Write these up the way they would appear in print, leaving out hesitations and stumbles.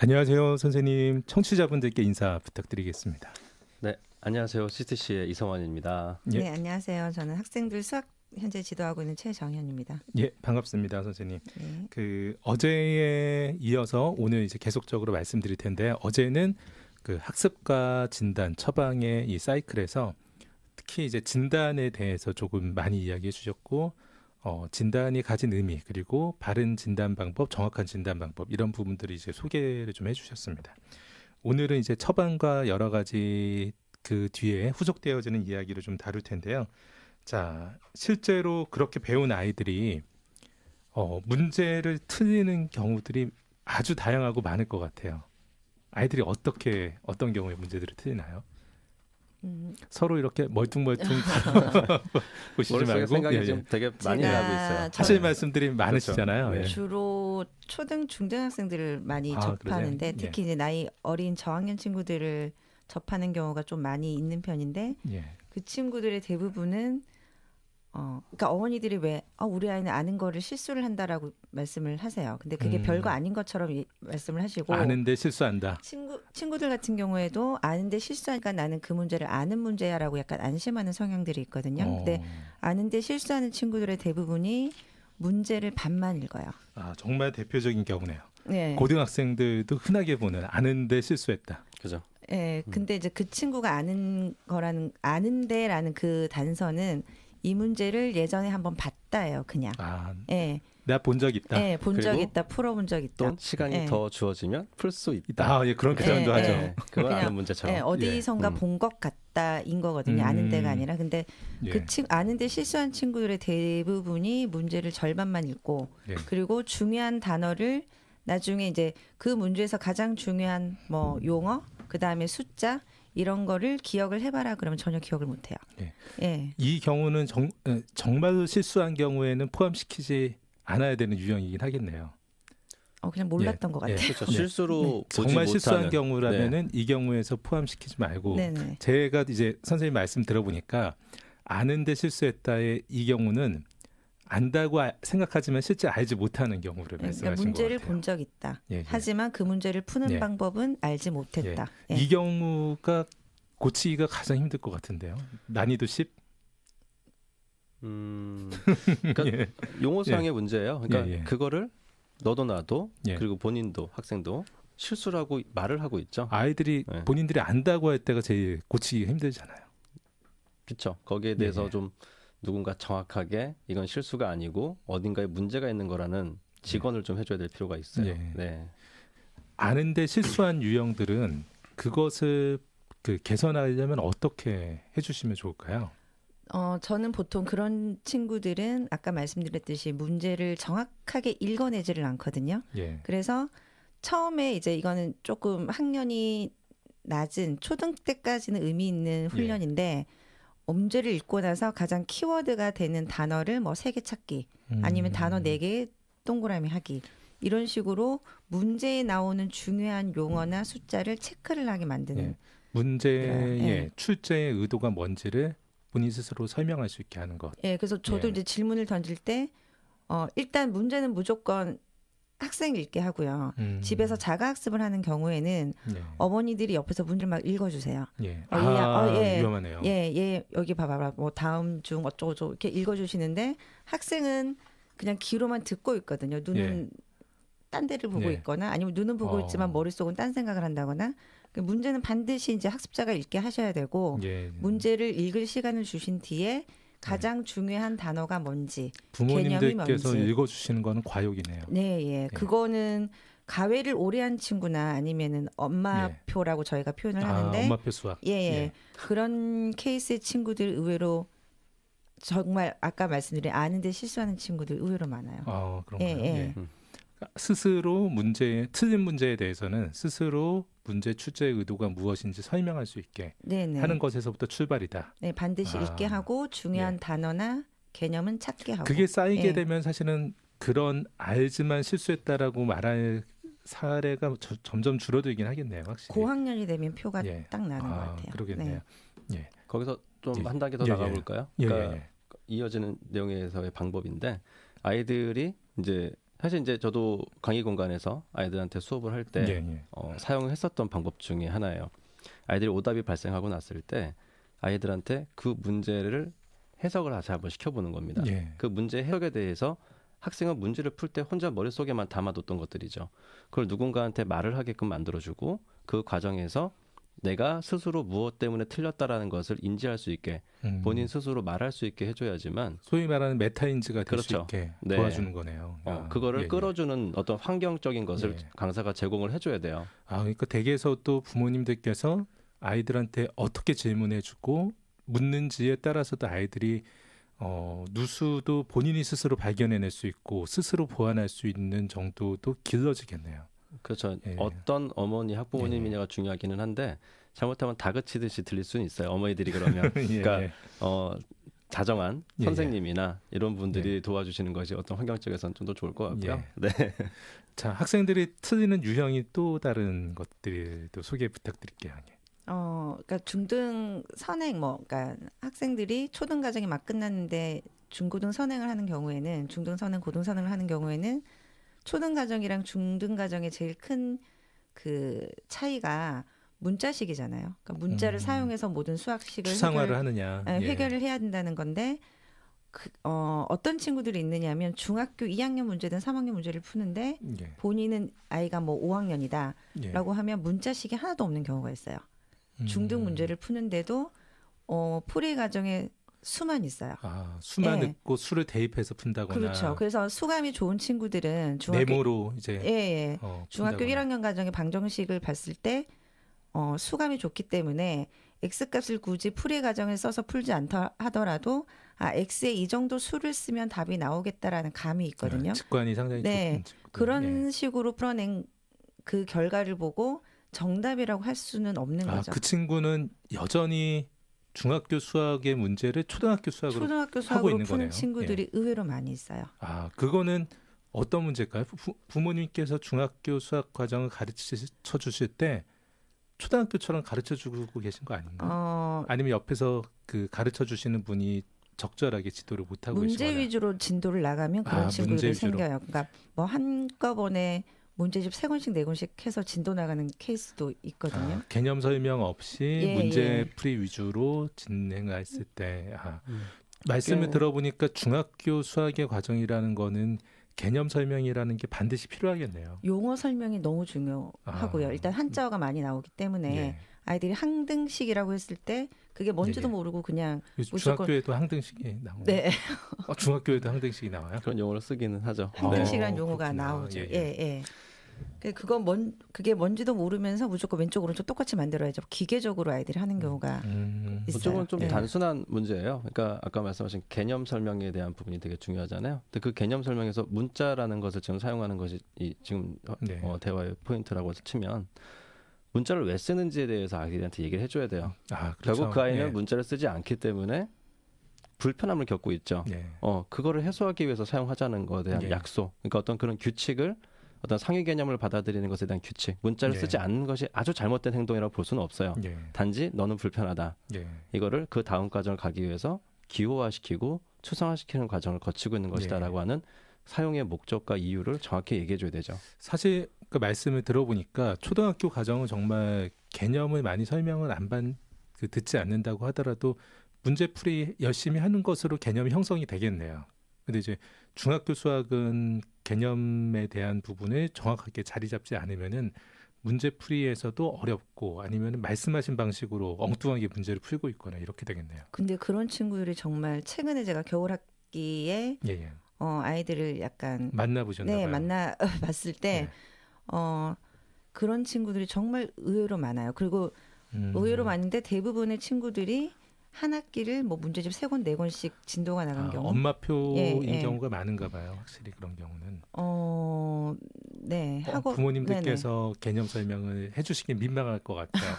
안녕하세요, 선생님. 청취자분들께 인사 부탁드리겠습니다. 네, 안녕하세요. CTC의 이성환입니다. 예. 네, 안녕하세요. 저는 학생들 수학 현재 지도하고 있는 최정현입니다. 예, 반갑습니다, 선생님. 네. 어제에 이어서 오늘 이제 계속적으로 말씀드릴 텐데, 어제는 그 학습과 진단, 처방의 이 사이클에서 특히 이제 진단에 대해서 조금 많이 이야기해 주셨고, 진단이 가진 의미, 그리고 바른 진단 방법, 정확한 진단 방법, 이런 부분들을 이제 소개를 좀 해주셨습니다. 오늘은 이제 처방과 여러 가지 그 뒤에 후속되어지는 이야기를 좀 다룰 텐데요. 자, 실제로 그렇게 배운 아이들이 문제를 틀리는 경우들이 아주 다양하고 많을 것 같아요. 아이들이 어떤 경우에 문제들을 틀리나요? 서로 이렇게 멀뚱멀뚱 보시지 머릿속에 말고 생각이 지금 되게 많이 제가 나고 있어요. 하실 말씀들이 많으시잖아요. 그렇죠. 예. 주로 초등, 중등학생들을 많이 아, 접하는데 그러세요? 특히 이제 나이 어린 저학년 친구들을 접하는 경우가 좀 많이 있는 편인데 예. 그 친구들의 대부분은 그러니까 어머니들이 왜 우리 아이는 아는 거를 실수를 한다라고 말씀을 하세요. 근데 그게 별거 아닌 것처럼 말씀을 하시고 아는데 실수한다. 친구들 같은 경우에도 아는데 실수하니까 나는 그 문제를 아는 문제야라고 약간 안심하는 성향들이 있거든요. 근데 아는데 실수하는 친구들의 대부분이 문제를 반만 읽어요. 아, 정말 대표적인 경우네요. 네. 고등학생들도 흔하게 보는 아는데 실수했다. 그죠? 예, 근데 이제 그 친구가 아는데라는 그 단서는 이 문제를 예전에 한번 봤다예요, 그냥. 아, 예, 내가 본 적 있다. 예, 본 적 그리고 있다, 풀어본 적 있다. 또 시간이 예. 더 주어지면 풀 수 있다. 아, 예, 그런 예, 표현도 하죠. 네, 그걸 그냥, 아는 문제처럼. 예, 어디선가 예. 본 것 같다인 거거든요. 아는데가 아니라. 근데 예. 아는데 실수한 친구들의 대부분이 문제를 절반만 읽고 예. 그리고 중요한 단어를 나중에 이제 그 문제에서 가장 중요한 뭐 용어, 그 다음에 숫자 이런 거를 기억을 해봐라 그러면 전혀 기억을 못해요. 예. 예. 이 경우는 정말로 실수한 경우에는 포함시키지 않아야 되는 유형이긴 하겠네요. 그냥 몰랐던 것 같아요. 그렇죠. 네. 실수로 보지 정말 실수한 못하는. 경우라면은 이 경우에서 포함시키지 말고 네네. 제가 이제 선생님 말씀 들어보니까 아는데 실수했다의 이 경우는 안다고 생각하지만 실제 알지 못하는 경우를 그러니까 말씀하신 것 문제를 같아요. 본 적 있다. 예, 예. 하지만 그 문제를 푸는 예. 방법은 알지 못했다. 예. 이 경우가 고치기가 가장 힘들 것 같은데요. 난이도 10? 그러니까 예. 용어상의 문제예요. 그러니까 예, 예. 그거를 너도 나도 예. 그리고 본인도 학생도 실수라고 말을 하고 있죠. 아이들이 네. 본인들이 안다고 할 때가 제일 고치기가 힘들잖아요. 그렇죠. 거기에 대해서 예. 좀 누군가 정확하게 이건 실수가 아니고 어딘가에 문제가 있는 거라는 직언을 좀 해줘야 될 필요가 있어요. 예. 네. 아는데 실수한 유형들은 그것을 개선하려면 어떻게 해주시면 좋을까요? 저는 보통 그런 친구들은 아까 말씀드렸듯이 문제를 정확하게 읽어내지를 않거든요. 예. 그래서 처음에 이제 이거는 조금 학년이 낮은 초등 때까지는 의미 있는 훈련인데 문제를 읽고 나서 가장 키워드가 되는 단어를 뭐 3개 찾기 아니면 단어 4개 동그라미 하기 이런 식으로 문제에 나오는 중요한 용어나 숫자를 체크를 하게 만드는 예. 문제의 예. 출제의 의도가 뭔지를 본인 스스로 설명할 수 있게 하는 것. 예, 그래서 저도 예. 이제 질문을 던질 때 일단 문제는 무조건 학생 읽게 하고요. 집에서 자가학습을 하는 경우에는 예. 어머니들이 옆에서 문제를 막 읽어주세요. 예. 예. 위험하네요. 예, 여기 봐봐봐. 뭐 다음 중 어쩌고저쩌고 이렇게 읽어주시는데 학생은 그냥 귀로만 듣고 있거든요. 눈은 딴 데를 보고 예. 있거나 아니면 눈은 보고 있지만 머릿속은 딴 생각을 한다거나 그 문제는 반드시 이제 학습자가 읽게 하셔야 되고 예. 문제를 읽을 시간을 주신 뒤에 가장 중요한 단어가 뭔지 부모님들께서 개념이 뭔지. 읽어주시는 거는 과욕이네요. 네, 예. 그거는 가외를 오래 한 친구나 아니면은 엄마표라고 저희가 표현을 하는데 엄마표 수학. 예. 그런 케이스의 친구들 의외로 정말 아까 말씀드린 아는데 실수하는 친구들 의외로 많아요. 그런가요? 예. 예. 스스로 틀린 문제에 대해서는 스스로 문제 출제의 의도가 무엇인지 설명할 수 있게 네네. 하는 것에서부터 출발이다. 네, 반드시 읽게 하고 중요한 단어나 개념은 찾게 하고. 그게 쌓이게 예. 되면 사실은 그런 알지만 실수했다라고 말할 사례가 점점 줄어들긴 하겠네요, 확실히. 고학년이 되면 표가 예. 딱 나는 것 같아요. 그러겠네요. 예. 거기서 좀 예. 한 단계 더 예, 나가볼까요? 예. 그러니까 이어지는 내용에서의 방법인데 아이들이 이제 사실 이제 저도 강의 공간에서 아이들한테 수업을 할 때 예, 예. 사용했었던 방법 중에 하나예요. 아이들이 오답이 발생하고 났을 때 아이들한테 그 문제를 해석을 다시 한번 시켜보는 겁니다. 예. 그 문제 해석에 대해서 학생은 문제를 풀 때 혼자 머릿속에만 담아뒀던 것들이죠. 그걸 누군가한테 말을 하게끔 만들어주고 그 과정에서 내가 스스로 무엇 때문에 틀렸다라는 것을 인지할 수 있게 본인 스스로 말할 수 있게 해줘야지만 소위 말하는 메타인지가 될 수 그렇죠. 있게 네. 도와주는 거네요. 그거를 예, 예. 끌어주는 어떤 환경적인 것을 예. 강사가 제공을 해줘야 돼요. 그러니까 댁에서 또 부모님들께서 아이들한테 어떻게 질문해주고 묻는지에 따라서도 아이들이 누수도 본인이 스스로 발견해낼 수 있고 스스로 보완할 수 있는 정도도 길러지겠네요. 그렇죠. 예. 어떤 어머니 학부모님이냐가 중요하기는 한데 잘못하면 다그치듯이 들릴 수는 있어요. 어머니들이 그러면 예, 그러니까 예. 자정한 예, 선생님이나 이런 분들이 도와주시는 것이 어떤 환경적에서는 좀 더 좋을 것 같고요. 예. 네. 자, 학생들이 틀리는 유형이 또 다른 것들도 소개 부탁드릴게요. 예. 그러니까 중등 선행 그러니까 학생들이 초등 과정이 막 끝났는데 중고등 선행을 하는 경우에는 중등 선행, 고등 선행을 하는 경우에는 초등 과정이랑 중등 과정의 제일 큰 그 차이가 문자식이잖아요. 그러니까 문자를 사용해서 모든 수학식을 추상화를 하느냐. 예. 해결을 해야 된다는 건데 어떤 친구들이 있느냐면 중학교 2학년 문제든 3학년 문제를 푸는데 예. 본인은 아이가 뭐 5학년이다라고 예. 하면 문자식이 하나도 없는 경우가 있어요. 중등 문제를 푸는데도 풀이 과정에 수만 있어요. 수만 예. 넣고 수를 대입해서 푼다거나. 그렇죠. 그래서 수감이 좋은 친구들은 메모로 이제 예. 중학교 푼다거나. 1학년 과정의 방정식을 봤을 때 수감이 좋기 때문에 x값을 굳이 풀이 과정에 써서 풀지 않다 하더라도 x에 이 정도 수를 쓰면 답이 나오겠다라는 감이 있거든요. 직관이 상당히 네. 좋은 친구들. 그런 예. 식으로 풀어낸 그 결과를 보고 정답이라고 할 수는 없는 거죠. 그 친구는 여전히 중학교 수학의 문제를 초등학교 수학으로 초등학교 하고 수학으로 있는 푸는 거네요. 친구들이 의외로 많이 있어요. 그거는 어떤 문제일까요? 부모님께서 중학교 수학 과정을 가르쳐 주실 때 초등학교처럼 가르쳐 주고 계신 거 아닌가요? 아니면 옆에서 그 가르쳐 주시는 분이 적절하게 지도를 못 하고 문제 계시거나. 위주로 진도를 나가면 그런 친구들이 문제 위주로. 생겨요. 그러니까 뭐 한꺼번에 문제집 3권씩 4권씩 해서 진도 나가는 케이스도 있거든요. 개념 설명 없이 예, 문제 예. 풀이 위주로 진행했을 때 말씀을 들어보니까 중학교 수학의 과정이라는 거는 개념 설명이라는 게 반드시 필요하겠네요. 용어 설명이 너무 중요하고요. 일단 한자어가 많이 나오기 때문에 예. 아이들이 항등식이라고 했을 때 그게 뭔지도 예, 예. 모르고 그냥 요즘 무조건- 중학교에도 항등식이 나와요. 네. 중학교에도 항등식이 나와요. 그런 용어를 쓰기는 하죠. 항등식이라는 네. 용어가 그렇구나. 나오죠. 예, 예, 예. 그게 뭔지도 모르면서 무조건 왼쪽 오른쪽 똑같이 만들어야죠. 기계적으로 아이들이 하는 경우가 있어요. 그쪽은 좀 예. 단순한 문제예요. 그러니까 아까 말씀하신 개념 설명에 대한 부분이 되게 중요하잖아요. 근데 그 개념 설명에서 문자라는 것을 지금 사용하는 것이 지금 네. 대화의 포인트라고 치면 문자를 왜 쓰는지에 대해서 아이들한테 얘기를 해줘야 돼요. 그렇죠. 결국 그 아이는 예. 문자를 쓰지 않기 때문에 불편함을 겪고 있죠. 예. 그거를 해소하기 위해서 사용하자는 것에 대한 예. 약속. 그러니까 어떤 그런 규칙을 어떤 상위 개념을 받아들이는 것에 대한 규칙. 문자를 예. 쓰지 않는 것이 아주 잘못된 행동이라고 볼 수는 없어요. 예. 단지 너는 불편하다. 예. 이거를 그 다음 과정을 가기 위해서 기호화시키고 추상화시키는 과정을 거치고 있는 것이다라고 예. 하는 사용의 목적과 이유를 정확히 얘기해줘야 되죠. 사실 그 말씀을 들어보니까 초등학교 과정은 정말 개념을 많이 설명을 듣지 않는다고 하더라도 문제풀이 열심히 하는 것으로 개념이 형성이 되겠네요. 근데 이제 중학교 수학은 개념에 대한 부분을 정확하게 자리 잡지 않으면은 문제풀이에서도 어렵고 아니면 말씀하신 방식으로 엉뚱하게 문제를 풀고 있거나 이렇게 되겠네요. 근데 그런 친구들이 정말 최근에 제가 겨울 학기에 예, 예. 아이들을 약간 만나보셨나 봐요. 만나 봤을 때 그런 친구들이 정말 의외로 많아요. 그리고 의외로 많은데 대부분의 친구들이 한 학기를 뭐 문제집 3권 4권씩 진도가 나간 경우. 엄마표인 예. 경우가 많은가 봐요. 확실히 그런 경우는. 네. 하고 부모님들께서 개념 설명을 해주시기 민망할 것 같아요.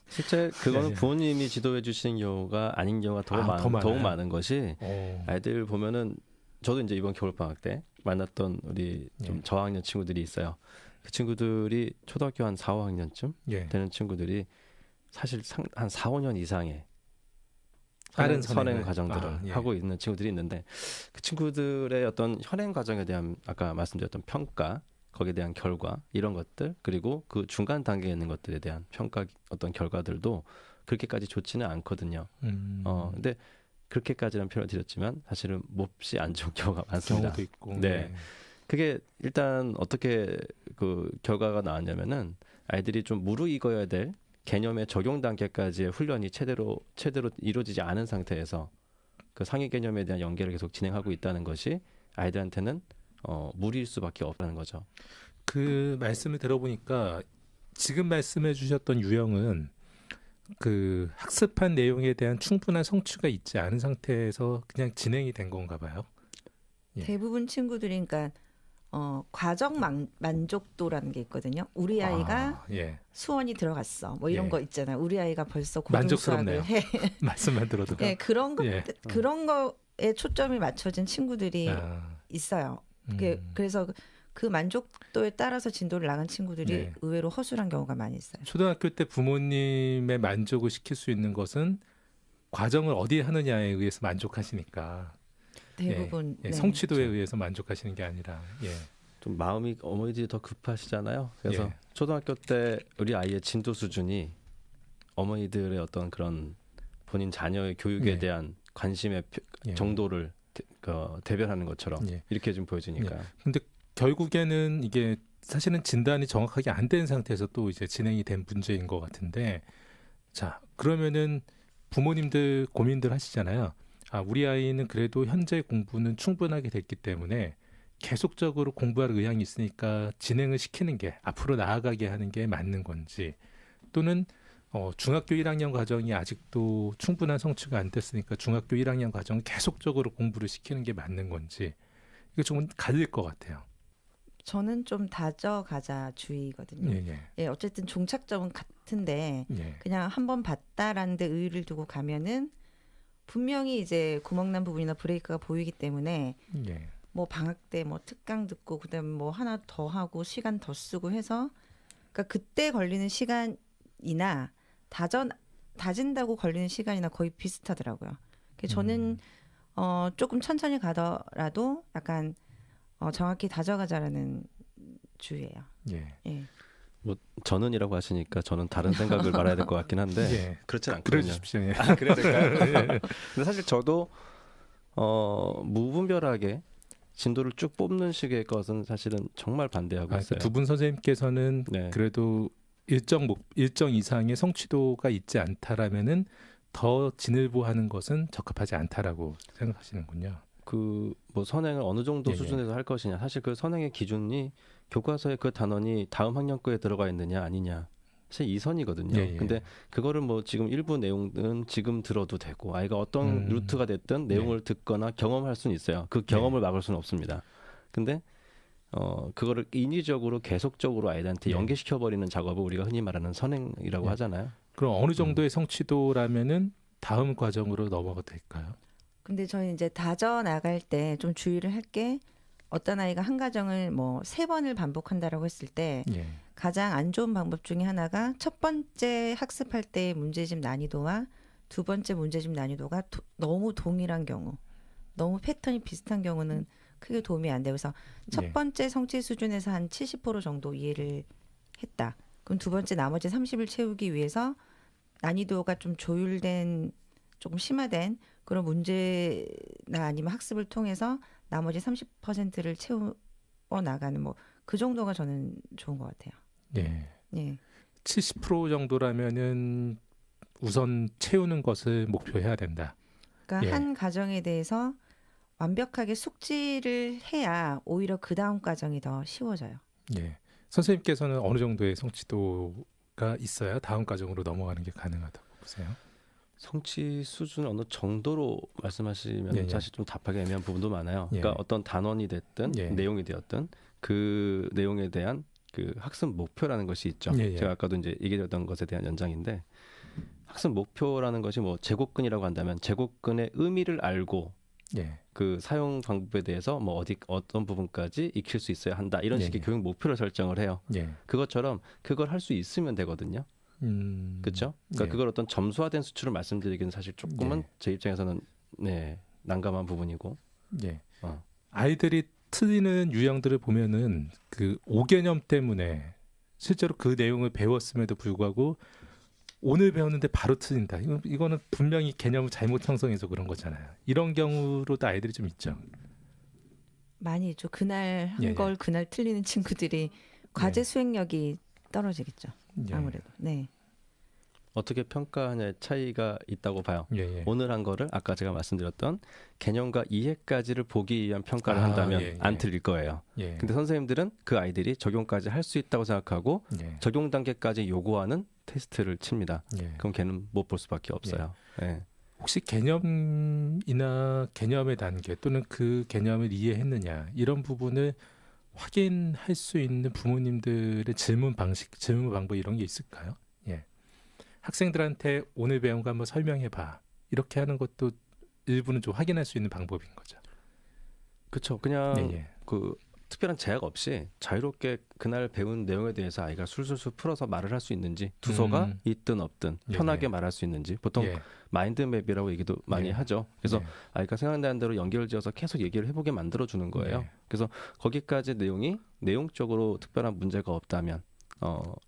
실제 그거는 예, 예. 부모님이 지도해 주시는 경우가 아닌 경우가 더 많아요? 더욱 많은 것이 네네. 아이들 보면은 저도 이제 이번 겨울방학 때 만났던 우리 좀 예. 저학년 친구들이 있어요. 그 친구들이 초등학교 한 4, 5학년쯤 예. 되는 친구들이 사실 한 4, 5년 이상의 빠른 선행 과정들을 예. 하고 있는 친구들이 있는데 그 친구들의 어떤 현행 과정에 대한 아까 말씀드렸던 평가, 거기에 대한 결과 이런 것들 그리고 그 중간 단계에 있는 것들에 대한 평가 어떤 결과들도 그렇게까지 좋지는 않거든요. 근데 그렇게까지는 표현을 드렸지만 사실은 몹시 안 좋은 경우가 많습니다. 경우도 있고. 네. 그게 일단 어떻게 그 결과가 나왔냐면은 아이들이 좀 무르익어야 될 개념의 적용 단계까지의 훈련이 제대로 이루어지지 않은 상태에서 그 상위 개념에 대한 연계를 계속 진행하고 있다는 것이 아이들한테는 무리일 수밖에 없다는 거죠. 그 말씀을 들어보니까 지금 말씀해 주셨던 유형은 그 학습한 내용에 대한 충분한 성취가 있지 않은 상태에서 그냥 진행이 된 건가 봐요. 예. 대부분 친구들이 그러니까 과정 만족도라는 게 있거든요. 우리 아이가 예. 수원이 들어갔어. 뭐 이런 예. 거 있잖아요. 우리 아이가 벌써 만족스럽네요. 고등수학을 해. 말씀만 들어도. 네, 그런 거 예. 그런 거에 초점이 맞춰진 친구들이 있어요. 그래서 그 만족도에 따라서 진도를 나간 친구들이 네. 의외로 허술한 경우가 많이 있어요. 초등학교 때 부모님의 만족을 시킬 수 있는 것은 과정을 어디에 하느냐에 의해서 만족하시니까 대부분 예, 네. 성취도에 의해서 만족하시는 게 아니라 예. 좀 마음이 어머니들이 더 급하시잖아요. 그래서 예. 초등학교 때 우리 아이의 진도 수준이 어머니들의 어떤 그런 본인 자녀의 교육에 예. 대한 관심의 예. 정도를 대변하는 것처럼 예. 이렇게 좀 보여지니까요. 근데 결국에는 이게 사실은 진단이 정확하게 안 된 상태에서 또 이제 진행이 된 문제인 것 같은데, 자 그러면은 부모님들 고민들 하시잖아요. 우리 아이는 그래도 현재 공부는 충분하게 됐기 때문에 계속적으로 공부할 의향이 있으니까 진행을 시키는 게 앞으로 나아가게 하는 게 맞는 건지, 또는 중학교 1학년 과정이 아직도 충분한 성취가 안 됐으니까 중학교 1학년 과정 계속적으로 공부를 시키는 게 맞는 건지, 이거 좀 갈릴 것 같아요. 저는 좀 다져가자 주의거든요. 예. 예, 어쨌든 종착점은 같은데 예. 그냥 한번 봤다라는 데 의의를 두고 가면은 분명히 이제 구멍난 부분이나 브레이크가 보이기 때문에 예. 뭐 방학 때 뭐 특강 듣고 그다음에 뭐 하나 더 하고 시간 더 쓰고 해서 그러니까 그때 걸리는 시간이나 다진다고 걸리는 시간이나 거의 비슷하더라고요. 그래서 저는 조금 천천히 가더라도 약간 정확히 다져가자라는 주의예요. 예. 예. 뭐 저는이라고 하시니까 저는 다른 생각을 말해야 될 것 같긴 한데 예. 그렇진 않거든요. 그러십시오. 예. 그래야 될까요? 근데 사실 저도 무분별하게 진도를 쭉 뽑는 식의 것은 사실은 정말 반대하고 있어요. 두 분 선생님께서는 네. 그래도 일정 이상의 성취도가 있지 않다라면은 더 진일보하는 것은 적합하지 않다라고 생각하시는군요. 그 뭐 선행을 어느 정도 예, 수준에서 할 것이냐, 사실 그 선행의 기준이 교과서에 그 단원이 다음 학년 거에 들어가 있느냐 아니냐, 사실 이 선이거든요. 예. 근데 그거를 뭐 지금 일부 내용은 지금 들어도 되고 아이가 어떤 루트가 됐든 내용을 듣거나 경험할 수는 있어요. 그 경험을 막을 수는 없습니다. 근데 그거를 인위적으로 계속적으로 아이들한테 연계시켜 버리는 작업을 우리가 흔히 말하는 선행이라고 하잖아요. 그럼 어느 정도의 성취도라면은 다음 과정으로 넘어가도 될까요? 근데 저는 이제 다져 나갈 때 좀 주의를 할 게 어떤 아이가 한 과정을 뭐 3번을 반복한다라고 했을 때 예. 가장 안 좋은 방법 중에 하나가 첫 번째 학습할 때의 문제집 난이도와 두 번째 문제집 난이도가 너무 동일한 경우, 너무 패턴이 비슷한 경우는 크게 도움이 안 돼요. 그래서 첫 번째 성취 수준에서 한 70% 정도 이해를 했다. 그럼 두 번째 나머지 30을 채우기 위해서 난이도가 좀 조율된, 조금 심화된 그런 문제나 아니면 학습을 통해서 나머지 30%를 채워 나가는 뭐 그 정도가 저는 좋은 것 같아요. 예. 예. 70% 정도라면은 우선 채우는 것을 목표해야 된다. 그러니까 한 과정에 대해서 완벽하게 숙지를 해야 오히려 그 다음 과정이 더 쉬워져요. 예. 선생님께서는 어느 정도의 성취도가 있어야 다음 과정으로 넘어가는 게 가능하다고 보세요? 성취 수준 어느 정도로 말씀하시면 사실 좀 답하기 애매한 부분도 많아요. 그러니까 어떤 단원이 됐든 내용이 되었든 그 내용에 대한 그 학습 목표라는 것이 있죠. 제가 아까도 이제 얘기했던 것에 대한 연장인데, 학습 목표라는 것이 뭐 제곱근이라고 한다면 제곱근의 의미를 알고 그 사용 방법에 대해서 뭐 어떤 부분까지 익힐 수 있어야 한다, 이런 식의 교육 목표를 설정을 해요. 그것처럼 그걸 할 수 있으면 되거든요. 그렇죠? 그러니까 예. 그걸 어떤 점수화된 수치로 말씀드리기는 사실 조금은 예. 제 입장에서는 네, 난감한 부분이고. 예. 어. 아이들이 틀리는 유형들을 보면은 그 5개념 때문에 실제로 그 내용을 배웠음에도 불구하고 오늘 배웠는데 바로 틀린다. 이거는 분명히 개념을 잘못 형성해서 그런 거잖아요. 이런 경우로도 아이들이 좀 있죠. 많이 있죠. 그날 예, 한 걸 그날 틀리는 친구들이 과제 예. 수행력이 떨어지겠죠. 예. 아무래도. 네. 어떻게 평가하냐의 차이가 있다고 봐요. 예, 예. 오늘 한 거를 아까 제가 말씀드렸던 개념과 이해까지를 보기 위한 평가를 한다면 예, 예. 안 틀릴 거예요. 예. 근데 선생님들은 그 아이들이 적용까지 할 수 있다고 생각하고 예. 적용 단계까지 요구하는 테스트를 칩니다. 예. 그럼 걔는 못 볼 수밖에 없어요. 예. 혹시 개념이나 개념의 단계 또는 그 개념을 이해했느냐 이런 부분을 확인할 수 있는 부모님들의 질문 방식, 질문 방법 이런 게 있을까요? 예. 학생들한테 오늘 배운 거 한번 설명해 봐. 이렇게 하는 것도 일부는 좀 확인할 수 있는 방법인 거죠. 그렇죠. 그냥 예, 예. 그 특별한 제약 없이 자유롭게 그날 배운 내용에 대해서 아이가 술술술 풀어서 말을 할 수 있는지 두서가 있든 없든 예, 편하게 예. 말할 수 있는지 보통 예. 마인드맵이라고 얘기도 많이 예. 하죠. 그래서 예. 아이가 생각나는 대로 연결지어서 계속 얘기를 해보게 만들어주는 거예요. 네. 그래서 거기까지 내용이 내용적으로 특별한 문제가 없다면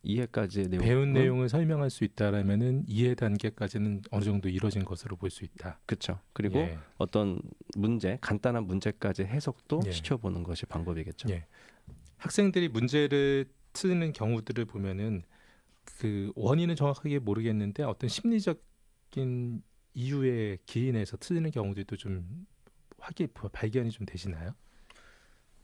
이해까지의 내용 배운 내용을 설명할 수 있다라면은 이해 단계까지는 어느 정도 이루어진 것으로 볼 수 있다. 그렇죠. 그리고 예. 어떤 문제, 간단한 문제까지 해석도 예. 시켜보는 것이 방법이겠죠. 예. 학생들이 문제를 틀리는 경우들을 보면은 그 원인은 정확하게 모르겠는데 어떤 심리적인 이유에 기인해서 틀리는 경우들도 좀 발견이 좀 되시나요?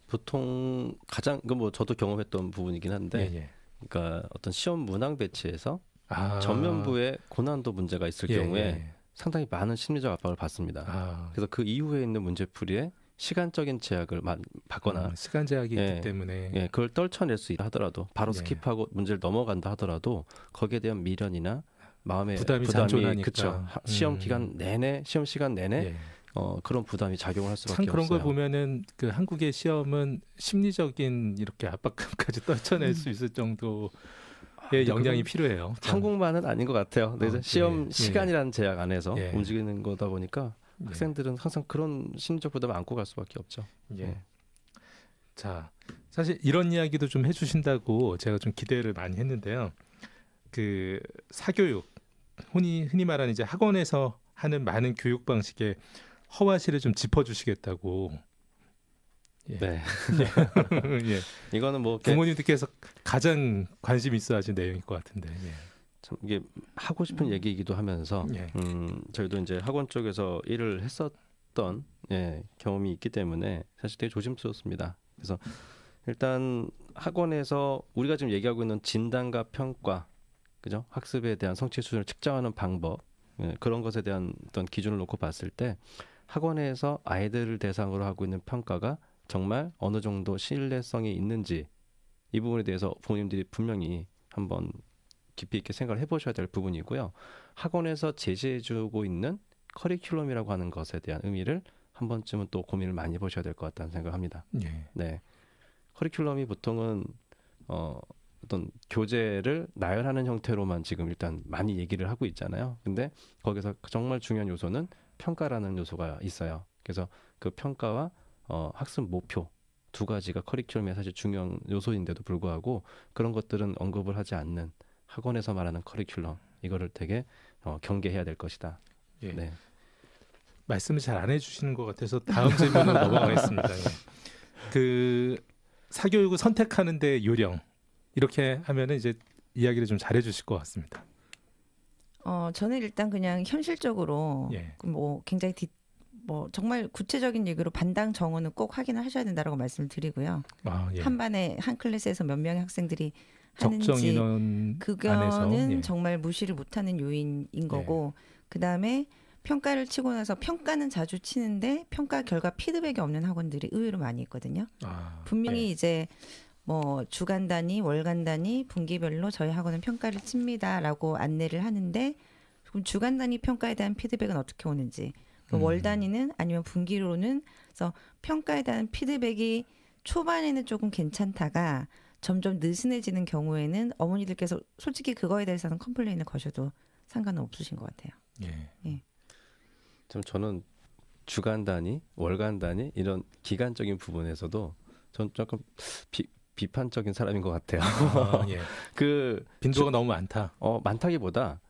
보통 가장 뭐 저도 경험했던 부분이긴 한데, 예, 예. 그러니까 어떤 시험 문항 배치에서 아, 전면부에 고난도 문제가 있을 예, 경우에 예. 상당히 많은 심리적 압박을 받습니다. 아, 그래서 그 이후에 있는 문제풀이에 시간적인 제약을 받거나 시간 제약이 예. 있기 때문에 예, 그걸 떨쳐낼 수 있다 하더라도 바로 예. 스킵하고 문제를 넘어간다 하더라도 거기에 대한 미련이나 마음의 부담이 잔존하니까. 그쵸. 시험 기간 내내 시험 시간 내내 예. 그런 부담이 작용할 수밖에 참 그런 없어요. 걸 보면은 그 한국의 시험은 심리적인 이렇게 압박감까지 떨쳐낼 수 있을 정도의 역량이 필요해요. 참. 한국만은 아닌 것 같아요. 그래서 예, 시험 예. 시간이라는 제약 안에서 예. 움직이는 거다 보니까 예. 학생들은 항상 그런 심리적 부담을 안고 갈 수밖에 없죠. 예. 자, 사실 이런 이야기도 좀 해주신다고 제가 좀 기대를 많이 했는데요. 그 사교육, 흔히 말하는 이제 학원에서 하는 많은 교육 방식의 허와시를 좀 짚어주시겠다고. 예. 네. 예. 이거는 뭐 이렇게 부모님들께서 가장 관심 있어하시는 내용일 것 같은데. 예. 참 이게 하고 싶은 얘기이기도 하면서 예. 저희도 이제 학원 쪽에서 일을 했었던 경험이 있기 때문에 사실 되게 조심스럽습니다. 그래서 일단 학원에서 우리가 지금 얘기하고 있는 진단과 평가, 그죠? 학습에 대한 성취 수준을 측정하는 방법, 그런 것에 대한 어떤 기준을 놓고 봤을 때 학원에서 아이들을 대상으로 하고 있는 평가가 정말 어느 정도 신뢰성이 있는지 이 부분에 대해서 부모님들이 분명히 한번 깊이 있게 생각을 해보셔야 될 부분이고요. 학원에서 제시해주고 있는 커리큘럼이라고 하는 것에 대한 의미를 한 번쯤은 또 고민을 많이 해보셔야 될 것 같다는 생각을 합니다. 예. 네, 커리큘럼이 보통은 어떤 교재를 나열하는 형태로만 지금 일단 많이 얘기를 하고 있잖아요. 근데 거기서 정말 중요한 요소는 평가라는 요소가 있어요. 그래서 그 평가와 학습 목표 두 가지가 커리큘럼의 사실 중요한 요소인데도 불구하고 그런 것들은 언급을 하지 않는 학원에서 말하는 커리큘럼, 이거를 되게 경계해야 될 것이다. 예. 네. 말씀을 잘 안 해주시는 것 같아서 다음 질문으로 넘어가겠습니다. 예. 그 사교육을 선택하는데 요령 이렇게 하면은 이제 이야기를 좀 잘해주실 것 같습니다. 저는 일단 그냥 현실적으로 예. 뭐 굉장히 뭐 정말 구체적인 얘기로 반당 정원은 꼭 확인을 하셔야 된다라고 말씀을 드리고요. 아, 예. 한 반에 한 클래스에서 몇 명의 학생들이 적정 하는지 인원 그거는 안에서 예. 정말 무시를 못하는 요인인 거고 그 다음에 평가를 치고 나서 평가는 자주 치는데 평가 결과 피드백이 없는 학원들이 의외로 많이 있거든요. 아, 분명히 예. 이제 뭐 주간 단위, 월간 단위, 분기별로 저희 학원은 평가를 칩니다라고 안내를 하는데 그럼 주간 단위 평가에 대한 피드백은 어떻게 오는지 월 단위는 아니면 분기로는 그래서 평가에 대한 피드백이 초반에는 조금 괜찮다가 점점 느슨해지는 경우에는 어머니들께서 솔직히 그거에 대해서는 컴플레인을 거셔도 상관은 없으신 것 같아요. 예. 참 저는 주간 단위, 월간 단위 이런 기간적인 부분에서도 전 조금 비판적인 사람인 것 같아요. 예. 그 빈도가 너무 많다. 많다기보다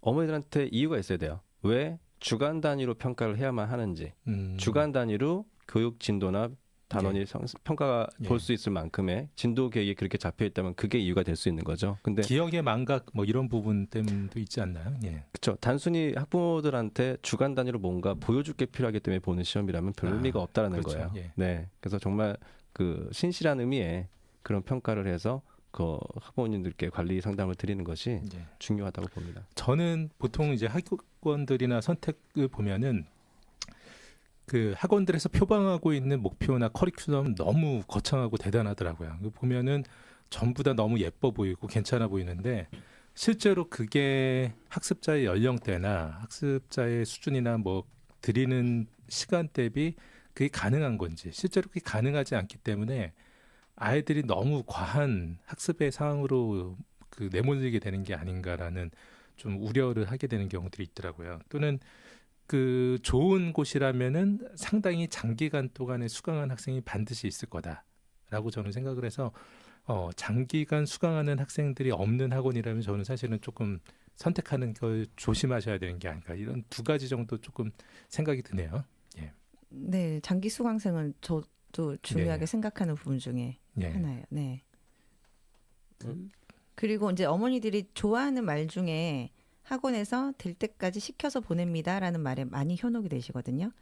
어머니들한테 이유가 있어야 돼요. 왜 주간 단위로 평가를 해야만 하는지, 주간 단위로 교육 진도나 단원이 평가가 예. 볼 수 있을 만큼의 진도 계획이 그렇게 잡혀 있다면 그게 이유가 될 수 있는 거죠. 근데 기억의 망각 뭐 이런 부분 때문도 있지 않나요? 예. 그렇죠. 단순히 학부모들한테 주간 단위로 뭔가 보여줄 게 필요하기 때문에 보는 시험이라면 별 의미가 없다라는 그렇죠. 거예요. 예. 네, 그래서 정말 그 신실한 의미의 그런 평가를 해서 그 학부모님들께 관리 상담을 드리는 것이 예. 중요하다고 봅니다. 저는 보통 이제 학원들이나 선택을 보면은 그 학원들에서 표방하고 있는 목표나 커리큘럼 너무 거창하고 대단하더라고요. 보면은 전부 다 너무 예뻐 보이고 괜찮아 보이는데 실제로 그게 학습자의 연령대나 학습자의 수준이나 뭐 드리는 시간 대비 그게 가능한 건지 실제로 그게 가능하지 않기 때문에 아이들이 너무 과한 학습의 상황으로 그 내몰리게 되는 게 아닌가라는 좀 우려를 하게 되는 경우들이 있더라고요. 또는 그 좋은 곳이라면은 상당히 장기간 동안에 수강한 학생이 반드시 있을 거다라고 저는 생각을 해서 장기간 수강하는 학생들이 없는 학원이라면 저는 사실은 조금 선택하는 걸 조심하셔야 되는 게 아닌가 이런 두 가지 정도 조금 생각이 드네요. 예. 네, 장기 수강생은 저도 중요하게 네. 생각하는 부분 중에 예. 하나예요. 네. 그리고 이제 어머니들이 좋아하는 말 중에 학원에서 될 때까지 시켜서 보냅니다라는 말에 많이 현혹이 되시거든요.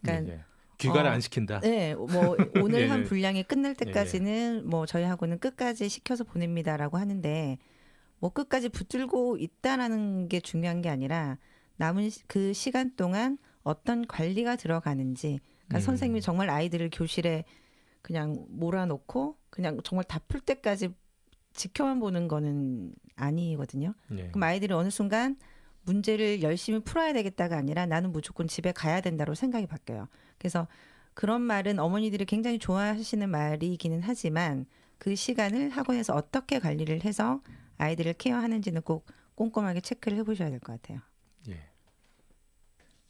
그러니까 예. 귀가를 안 시킨다. 네, 뭐 오늘 예, 한 예. 분량이 끝날 때까지는 뭐 저희 학원은 끝까지 시켜서 보냅니다라고 하는데 뭐 끝까지 붙들고 있다라는 게 중요한 게 아니라 남은 그 시간 동안 어떤 관리가 들어가는지 그러니까 선생님이 정말 아이들을 교실에 그냥 몰아놓고 그냥 정말 다 풀 때까지 지켜만 보는 거는 아니거든요. 예. 그럼 아이들이 어느 순간 문제를 열심히 풀어야 되겠다가 아니라 나는 무조건 집에 가야 된다로 생각이 바뀌어요. 그래서 그런 말은 어머니들이 굉장히 좋아하시는 말이기는 하지만 그 시간을 학원에서 어떻게 관리를 해서 아이들을 케어하는지는 꼭 꼼꼼하게 체크를 해보셔야 될 것 같아요. 예.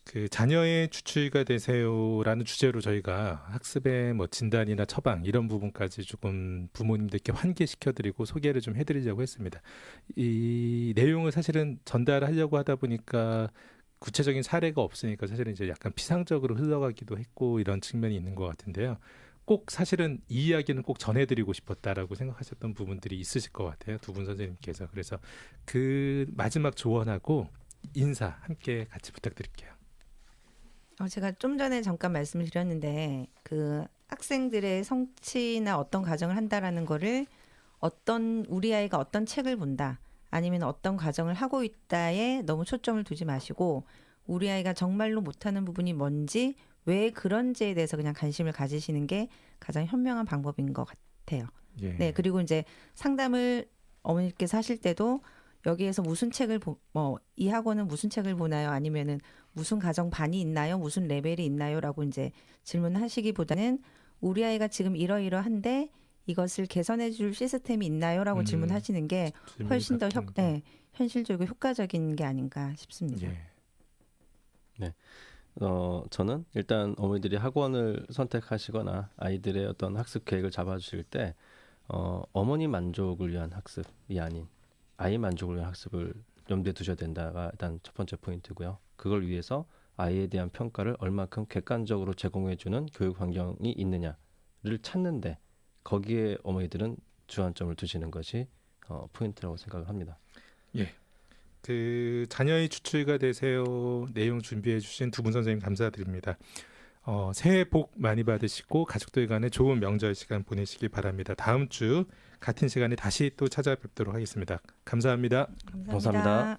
그 자녀의 주치의가 되세요라는 주제로 저희가 학습의 뭐 진단이나 처방 이런 부분까지 조금 부모님들께 환기시켜드리고 소개를 좀 해드리려고 했습니다. 이 내용을 사실은 전달하려고 하다 보니까 구체적인 사례가 없으니까 사실은 이제 약간 피상적으로 흘러가기도 했고 이런 측면이 있는 것 같은데요. 꼭 사실은 이 이야기는 꼭 전해드리고 싶었다라고 생각하셨던 부분들이 있으실 것 같아요. 두 분 선생님께서. 그래서 그 마지막 조언하고 인사 함께 같이 부탁드릴게요. 제가 좀 전에 잠깐 말씀을 드렸는데 그 학생들의 성취나 어떤 과정을 한다라는 거를 우리 아이가 어떤 책을 본다 아니면 어떤 과정을 하고 있다에 너무 초점을 두지 마시고 우리 아이가 정말로 못하는 부분이 뭔지 왜 그런지에 대해서 그냥 관심을 가지시는 게 가장 현명한 방법인 것 같아요. 예. 네, 그리고 이제 상담을 어머니께서 하실 때도 여기에서 무슨 책을 이 학원은 무슨 책을 보나요? 아니면은 무슨 가정 반이 있나요? 무슨 레벨이 있나요?라고 이제 질문하시기보다는 우리 아이가 지금 이러이러한데 이것을 개선해 줄 시스템이 있나요?라고 질문하시는 게 훨씬 더 현실적이고 효과적인 게 아닌가 싶습니다. 예. 네. 저는 일단 어머니들이 학원을 선택하시거나 아이들의 어떤 학습 계획을 잡아주실 때 어머니 만족을 위한 학습이 아닌 아이 만족을 위한 학습을 염두에 두셔야 된다가 일단 첫 번째 포인트고요. 그걸 위해서 아이에 대한 평가를 얼마큼 객관적으로 제공해주는 교육 환경이 있느냐를 찾는데 거기에 어머니들은 주안점을 두시는 것이 포인트라고 생각을 합니다. 예. 그 자녀의 주치의가 되세요 내용 준비해 주신 두 분 선생님 감사드립니다. 새해 복 많이 받으시고 가족들 간에 좋은 명절 시간 보내시기 바랍니다. 다음 주 같은 시간에 다시 또 찾아뵙도록 하겠습니다. 감사합니다. 감사합니다.